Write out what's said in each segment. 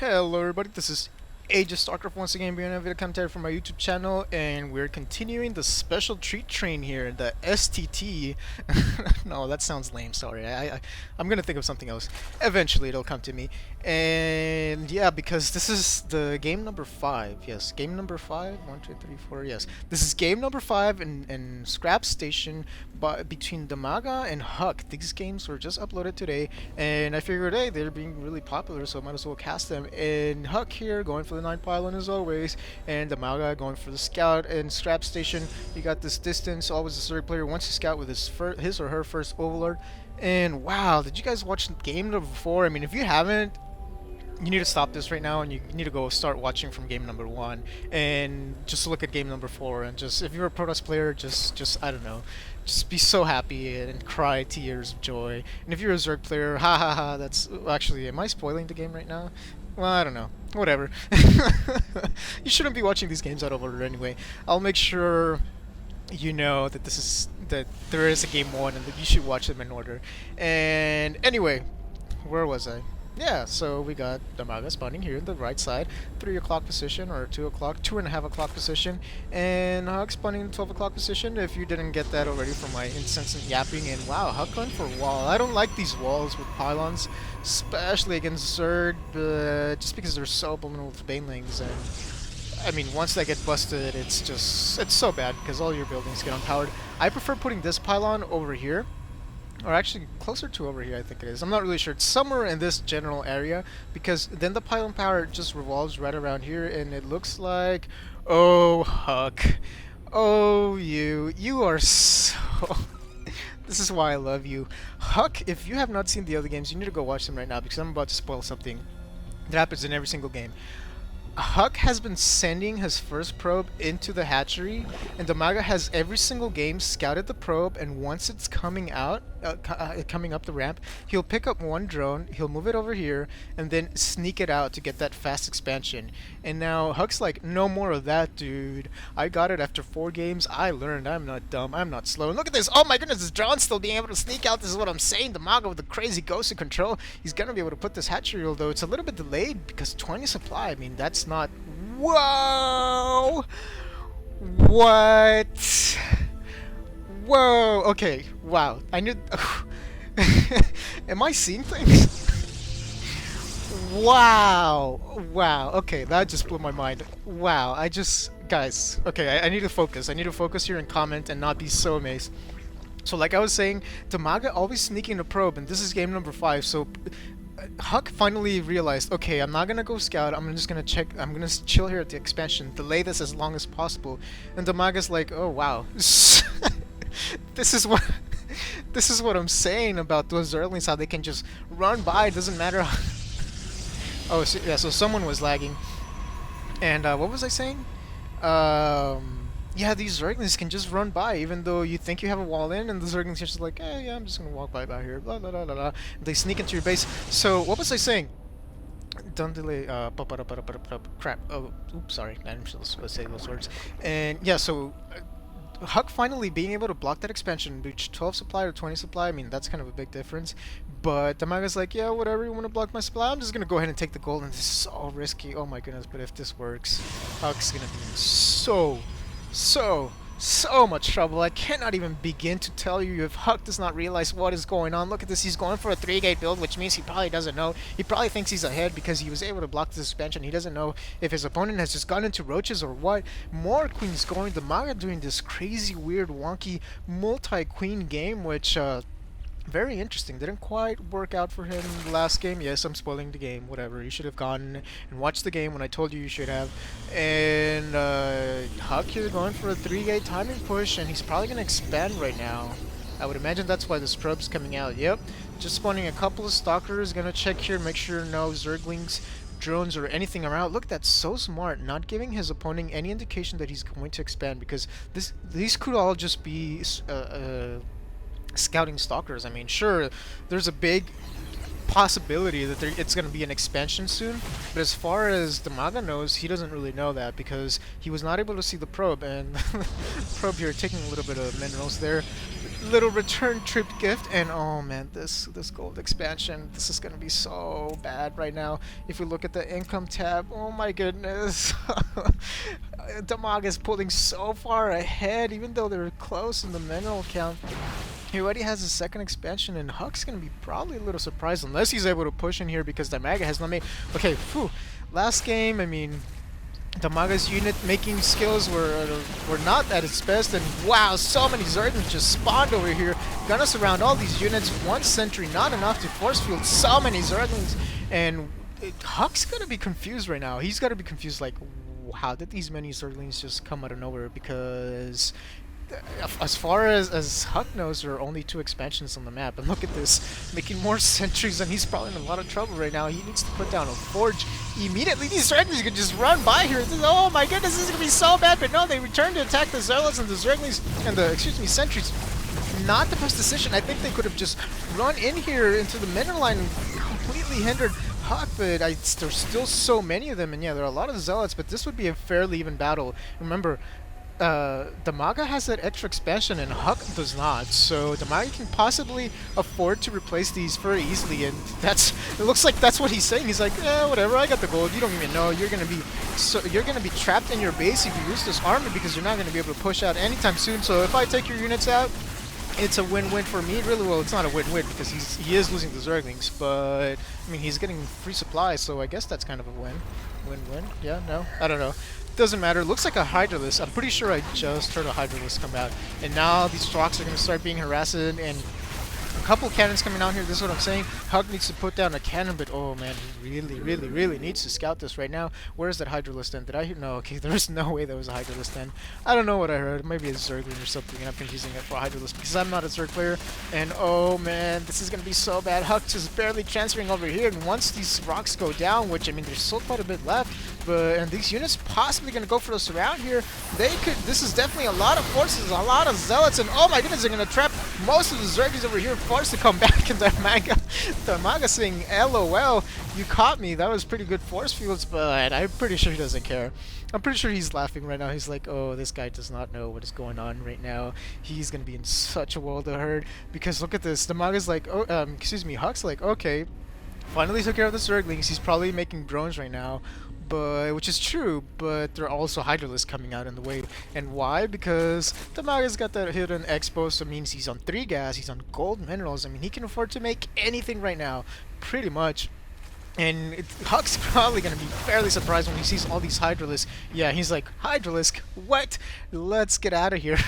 Hello everybody, this is Aegis StarCraft once again bringing a video commentary from my YouTube channel, and we're continuing the special treat train here, the STT. No, that sounds lame, sorry. I'm gonna think of something else. Eventually it'll come to me. And yeah, because this is the game number 5. Yes, game number 5. 1, 2, 3, 4, yes. This is game number 5 in Scrap Station between Dimaga and HuK. These games were just uploaded today, and I figured, hey, they're being really popular, so I might as well cast them. And HuK here going for the 9 pylon as always, and Dimaga going for the scout. And Scrap Station, you got this distance. Always the third player wants to scout with his or her first overlord. And wow, did you guys watch game number 4? I mean, if you haven't, you need to stop this right now, and you need to go start watching from game number 1 and just look at game number 4. And just, if you're a Protoss player, just I don't know, just be so happy and cry tears of joy. And if you're a Zerg player, ha ha ha, that's actually, am I spoiling the game right now? Well, I don't know, whatever. You shouldn't be watching these games out of order anyway. I'll make sure you know that there is a game 1 and that you should watch them in order. And anyway, where was I? Yeah, so we got Dimaga spawning here in the right side, 3 o'clock position, or 2 o'clock, 2.5 o'clock position, and HuK spawning in 12 o'clock position, if you didn't get that already from my incessant yapping. And wow, HuK going for a wall. I don't like these walls with pylons, especially against Zerg, just because they're so vulnerable with banelings. And I mean, once they get busted, it's so bad, because all your buildings get unpowered. I prefer putting this pylon over here, or actually closer to over here, I think it is. I'm not really sure. It's somewhere in this general area, because then the pylon power just revolves right around here, and it looks like, oh, HuK. Oh, you are so... This is why I love you. HuK, if you have not seen the other games, you need to go watch them right now, because I'm about to spoil something that happens in every single game. HuK has been sending his first probe into the hatchery, and Dimaga has every single game scouted the probe, and once it's coming out, coming up the ramp, he'll pick up one drone, he'll move it over here, and then sneak it out to get that fast expansion. And now HuK's like, no more of that, dude. I got it after 4 games. I learned. I'm not dumb. I'm not slow. And look at this. Oh my goodness, this drone's still being able to sneak out. This is what I'm saying. Dimaga with the crazy Gosu control. He's gonna be able to put this hatchery, although it's a little bit delayed because 20 supply. I mean, that's not... Whoa! What? Whoa! Okay. Wow. I knew... Am I seeing things? Wow! Wow. Okay, that just blew my mind. Wow. Guys, okay, I need to focus. I need to focus here and comment and not be so amazed. So like I was saying, Dimaga always sneaking a probe, and this is game number 5, so... HuK finally realized, okay, I'm not gonna go scout, I'm just gonna check, I'm gonna chill here at the expansion, delay this as long as possible. And Dimaga's like, oh wow. This is what... This is what I'm saying about those Zerglings, how they can just run by, it doesn't matter how... Oh, so, yeah, so someone was lagging. And what was I saying? Yeah, these Zerglings can just run by, even though you think you have a wall in, and the Zerglings are just like, eh, yeah, I'm just gonna walk by here, blah, blah, blah, blah, blah. They sneak into your base. So, what was I saying? Don't delay, crap. Oh, oops, sorry, I didn't supposed to say those words. And, yeah, so... HuK finally being able to block that expansion, reach 12 supply or 20 supply, I mean, that's kind of a big difference. But Dimaga's like, yeah, whatever, you want to block my supply, I'm just going to go ahead and take the gold, and this is so risky. Oh my goodness, but if this works, HuK's going to be so much trouble. I cannot even begin to tell you if HuK does not realize what is going on. Look at this, he's going for a 3-gate build, which means he probably doesn't know. He probably thinks he's ahead because he was able to block this expansion. He doesn't know if his opponent has just gone into roaches or what. More queen scoring, Dimaga doing this crazy, weird, wonky, multi-queen game, which, very interesting. Didn't quite work out for him the last game. Yes, I'm spoiling the game. Whatever. You should have gone and watched the game when I told you should have. And HuK here going for a 3-gate timing push, and he's probably going to expand right now. I would imagine that's why this probe's coming out. Yep. Just spawning a couple of stalkers. Gonna check here, make sure no Zerglings, drones, or anything around. Look, that's so smart. Not giving his opponent any indication that he's going to expand, because these could all just be... scouting stalkers. I mean, sure, there's a big possibility that it's going to be an expansion soon, but as far as Dimaga knows, he doesn't really know that because he was not able to see the probe, and the probe here taking a little bit of minerals there. little return trip gift. And oh man, this gold expansion, this is gonna be so bad right now. If we look at the income tab, oh my goodness. Dimaga is pulling so far ahead, even though they're close in the mineral count. He already has his second expansion, and HuK's gonna be probably a little surprised unless he's able to push in here because Dimaga has not made. Okay, phew. Last game, I mean, Dimaga's unit making skills were not at its best, and wow, so many Zerglings just spawned over here, gonna surround all these units. One sentry, not enough to force field so many Zerglings, and HuK's gonna be confused right now. He's gotta be confused, like, how did these many Zerglings just come out of nowhere? Because as far as HuK knows, there are only 2 expansions on the map, and look at this, making more sentries, and he's probably in a lot of trouble right now. He needs to put down a forge immediately. These Zerglings can just run by here. Oh my goodness, this is gonna be so bad, but no, they return to attack the Zealots, and the Zerglings, and the, sentries. Not the best decision. I think they could have just run in here into the mineral line and completely hindered HuK, but there's still so many of them, and yeah, there are a lot of Zealots, but this would be a fairly even battle. Remember, Dimaga has that extra expansion and HuK does not, so Dimaga can possibly afford to replace these very easily, and it looks like that's what he's saying. He's like, whatever, I got the gold, you don't even know, you're gonna be trapped in your base if you lose this army because you're not gonna be able to push out anytime soon, so if I take your units out, it's a win-win for me. Really, well, it's not a win-win because he is losing the Zerglings, but I mean, he's getting free supplies, so I guess that's kind of a win. Win-win? Yeah, no? I don't know. Doesn't matter. Looks like a Hydralisk. I'm pretty sure I just heard a Hydralisk come out. And now these rocks are going to start being harassed, and a couple cannons coming out here. This is what I'm saying. HuK needs to put down a cannon, but oh man, he really needs to scout this right now. Where's that Hydralisk then? Did I hear? No, okay, there's no way there was a Hydralisk then. I don't know what I heard. Maybe a Zergling or something, and I'm confusing it for a Hydralisk because I'm not a Zerg player. And oh man, this is going to be so bad. HuK just barely transferring over here, and once these rocks go down, which, I mean, there's still quite a bit left, and these units possibly going to go for the surround here. This is definitely a lot of forces, a lot of Zealots, and oh my goodness, they're going to trap most of the Zergies over here, forced to come back, and Dimaga saying, LOL, you caught me. That was pretty good force fields, but I'm pretty sure he doesn't care. I'm pretty sure he's laughing right now. He's like, oh, this guy does not know what is going on right now. He's going to be in such a world of hurt, because look at this. Dimaga's like, oh, HuK's like, okay, finally took care of the Zerglings. He's probably making drones right now, which is true, but there are also Hydralisks coming out in the way. And why? Because Dimaga's got that hidden expo, so it means he's on 3 gas, he's on gold minerals. I mean, he can afford to make anything right now, pretty much. And HuK's probably going to be fairly surprised when he sees all these Hydralisks. Yeah, he's like, Hydralisk? What? Let's get out of here.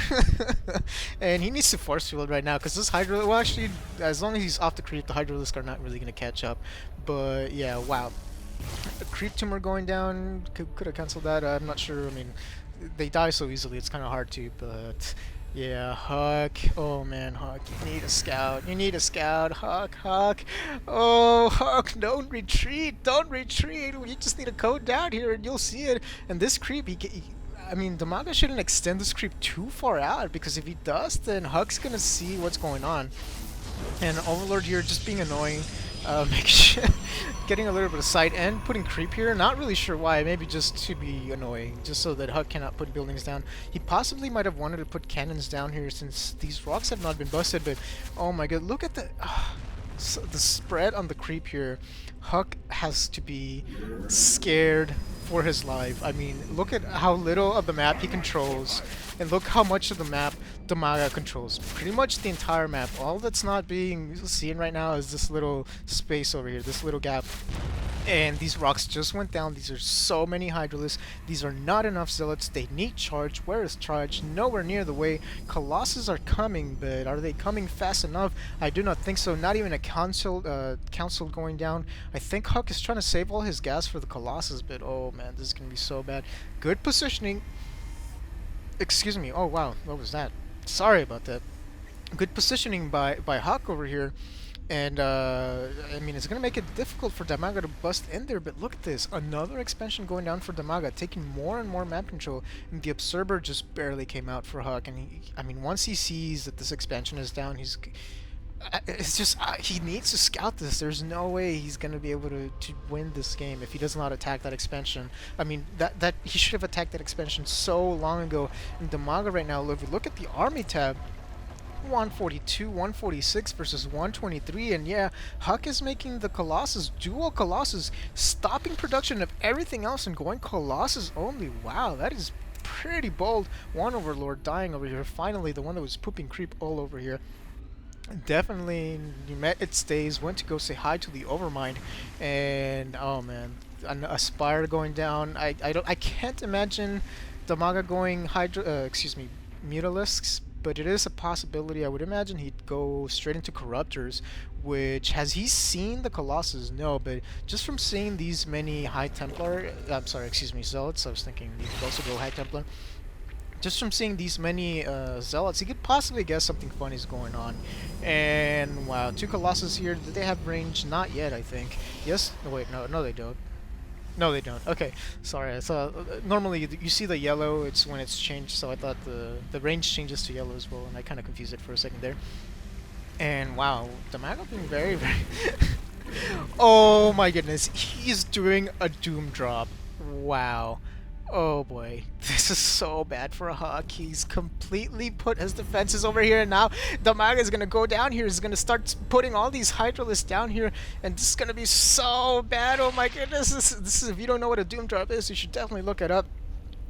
And he needs to force field right now, because this Hydralisk, well, actually, as long as he's off the creep, the Hydralisk are not really going to catch up. But yeah, wow. A creep tumor going down, could have cancelled that. I'm not sure. I mean, they die so easily, it's kind of hard to, but yeah, HuK. Oh man, HuK, you need a scout. You need a scout. HuK. Oh, HuK, don't retreat. Don't retreat. You just need to code down here and you'll see it. And this creep, I mean, Dimaga shouldn't extend this creep too far out, because if he does, then HuK's gonna see what's going on. And Overlord here just being annoying. Make sure getting a little bit of sight and putting creep here. Not really sure why. Maybe just to be annoying, just so that HuK cannot put buildings down. He possibly might have wanted to put cannons down here since these rocks have not been busted. But oh my god, look at the spread on the creep here. HuK has to be scared for his life. I mean, look at how little of the map he controls, and look how much of the map Dimaga controls. Pretty much the entire map. All that's not being seen right now is this little space over here, this little gap. And these rocks just went down. These are so many Hydralisks. These are not enough Zealots. They need charge. Where is charge? Nowhere near the way. Colossus are coming, but are they coming fast enough? I do not think so. Not even a council going down. I think HuK is trying to save all his gas for the Colossus, but oh man, this is going to be so bad. Good positioning. Excuse me. Oh wow, what was that? Sorry about that. Good positioning by HuK over here. And, I mean, it's going to make it difficult for Dimaga to bust in there, but look at this. Another expansion going down for Dimaga, taking more and more map control, and the Observer just barely came out for HuK. And, I mean, once he sees that this expansion is down, it's just, he needs to scout this. There's no way he's going to be able to win this game if he does not attack that expansion. I mean, that he should have attacked that expansion so long ago. And Dimaga right now, if you look at the army tab, 142, 146 versus 123, and yeah, HuK is making the Colossus dual Colossus, stopping production of everything else and going Colossus only. Wow, that is pretty bold. One Overlord dying over here. Finally, the one that was pooping creep all over here. Definitely, you met its days. Went to go say hi to the Overmind, and oh man, an Aspire going down. I can't imagine Dimaga going excuse me, Mutalisks, but it is a possibility. I would imagine he'd go straight into Corruptors, which has he seen the Colossus? No, but just from seeing these many High Templar, I'm sorry, excuse me, Zealots. I was thinking he could also go High Templar. Just from seeing these many zealots, he could possibly guess something funny is going on. And wow, two Colossus here. Do they have range? Not yet, I think. Yes? No, wait, no, they don't. No, they don't. Okay, sorry. I thought normally you see the yellow. It's when it's changed. So I thought the range changes to yellow as well, and I kind of confused it for a second there. And wow, Dimaga being very, very. Oh my goodness, he's doing a doom drop. Wow. Oh boy, this is so bad for HuK. He's completely put his defenses over here, and now Dimaga is gonna go down here. He's gonna start putting all these Hydralisks down here, and this is gonna be so bad. Oh my goodness, this is if you don't know what a Doom Drop is, you should definitely look it up.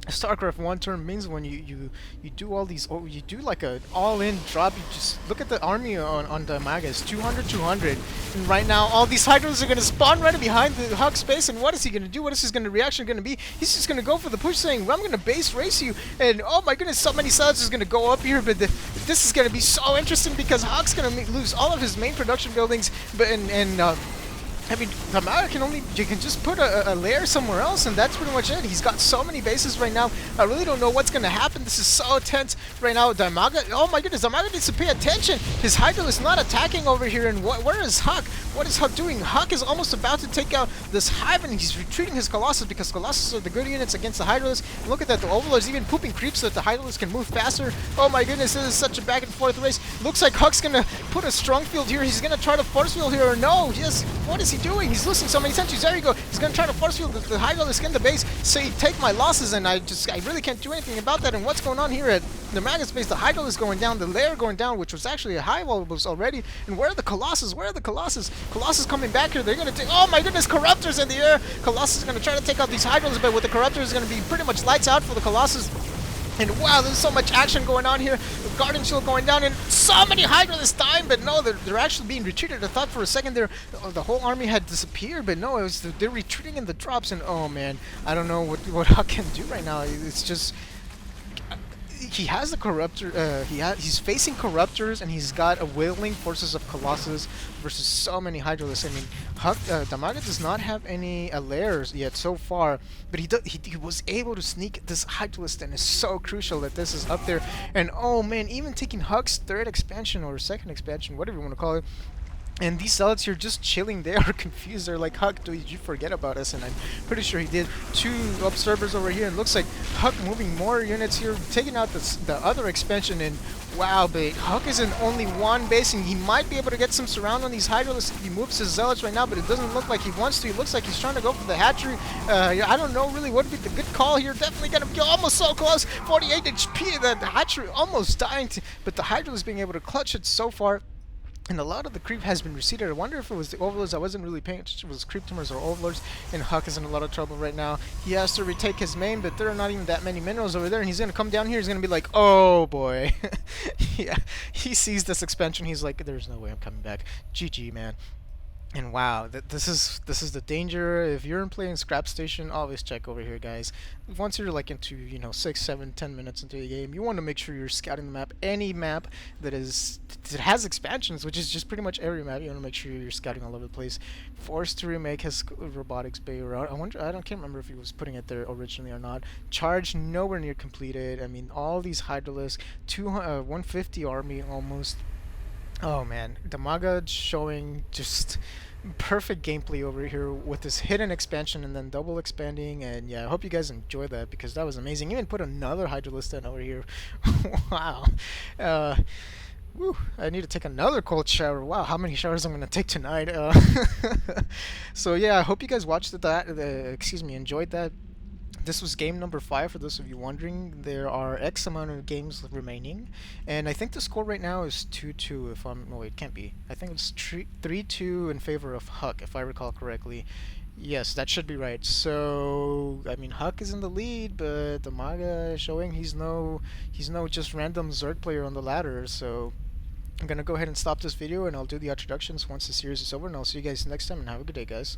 StarCraft 1 term means when you do all these, you do like a all-in drop. You just look at the army on Dimaga. It's 200, 200, and right now all these Hydras are gonna spawn right behind the HuK space. And what is he gonna do? What is his reaction gonna be? He's just gonna go for the push, saying, "I'm gonna base race you." And oh my goodness, so many sides is gonna go up here. But this is gonna be so interesting because HuK's gonna lose all of his main production buildings, but I mean, Dimaga you can just put a layer somewhere else, and that's pretty much it. He's got so many bases right now. I really don't know what's going to happen. This is so tense right now. Dimaga, oh my goodness, Dimaga needs to pay attention. His Hydra is not attacking over here, and where is HuK? What is HuK doing? HuK is almost about to take out this Hive, and he's retreating his Colossus because Colossus are the good units against the Hydralisk. Look at that, the Overlord's even pooping creeps so that the Hydralisk can move faster. Oh my goodness, this is such a back and forth race. Looks like HuK's going to put a strong field here. He's going to try to force field here, or no, yes, what is he doing? He's losing so many sentries. There you go. He's gonna try to force field the Hydralisk in the base, say take my losses, and I really can't do anything about that. And what's going on here at the Dimaga base? The Hydralisk going down, the layer going down, which was actually a high wall was already. And where are the Colossus? Where are the Colossus? Colossus coming back here. They're gonna take. Oh my goodness, Corruptors in the air. Colossus is gonna try to take out these Hydralisks, but with the Corruptors, is gonna be pretty much lights out for the Colossus. And wow, there's so much action going on here. The Guardian Shield going down, and so many Hydra this time, but no, they're actually being retreated. I thought for a second there, the whole army had disappeared, but no, they're retreating in the drops, and oh man, I don't know what HuK can do right now. It's just, he has the Corruptor, he's facing Corruptors, and he's got a willing forces of Colossus versus so many Hydralisks. I mean, Dimaga does not have any layers yet so far, but he was able to sneak this Hydralisk, and it's so crucial that this is up there. And oh man, even taking HuK's third expansion or second expansion, whatever you want to call it, and these zealots here just chilling, they are confused. They're like, HuK, did you forget about us? And I'm pretty sure he did. Two observers over here. It looks like HuK moving more units here, taking out the other expansion. And wow, but HuK is in only one base, and he might be able to get some surround on these Hydralisks if he moves his zealots right now, but it doesn't look like he wants to. It looks like he's trying to go for the hatchery. I don't know really what would be the good call here. Definitely going to be almost so close. 48 HP. The hatchery almost dying, but the Hydralisk being able to clutch it so far. And a lot of the creep has been receded. I wonder if it was the Overlords. I wasn't really paying attention. It was creep tumors or Overlords. And HuK is in a lot of trouble right now. He has to retake his main, but there are not even that many minerals over there. And he's going to come down here. He's going to be like, oh boy. Yeah, he sees this expansion. He's like, there's no way I'm coming back. GG, man. And wow, this is the danger. If you're playing Scrap Station, always check over here, guys. Once you're like into 6, 7, 10 minutes into the game, you want to make sure you're scouting the map. Any map that has expansions, which is just pretty much every map, you want to make sure you're scouting all over the place. Forced to remake his robotics bay route. Can't remember if he was putting it there originally or not. Charge nowhere near completed. I mean, all these Hydralisks, 150 army almost. Oh man, Dimaga showing just perfect gameplay over here with this hidden expansion and then double expanding. And yeah, I hope you guys enjoyed that because that was amazing. Even put another Hydralisk over here. Wow. Woo, I need to take another cold shower. Wow, how many showers I'm gonna take tonight. So yeah, I hope you guys watched that. Enjoyed that. This was game number 5, for those of you wondering. There are X amount of games remaining, and I think the score right now is 2-2. If I'm no, it can't be. I think it's 3-2 in favor of HuK, if I recall correctly. Yes, that should be right. So I mean, HuK is in the lead, but Dimaga is showing he's no just random Zerg player on the ladder. So I'm gonna go ahead and stop this video, and I'll do the introductions once the series is over, and I'll see you guys next time. And have a good day, guys.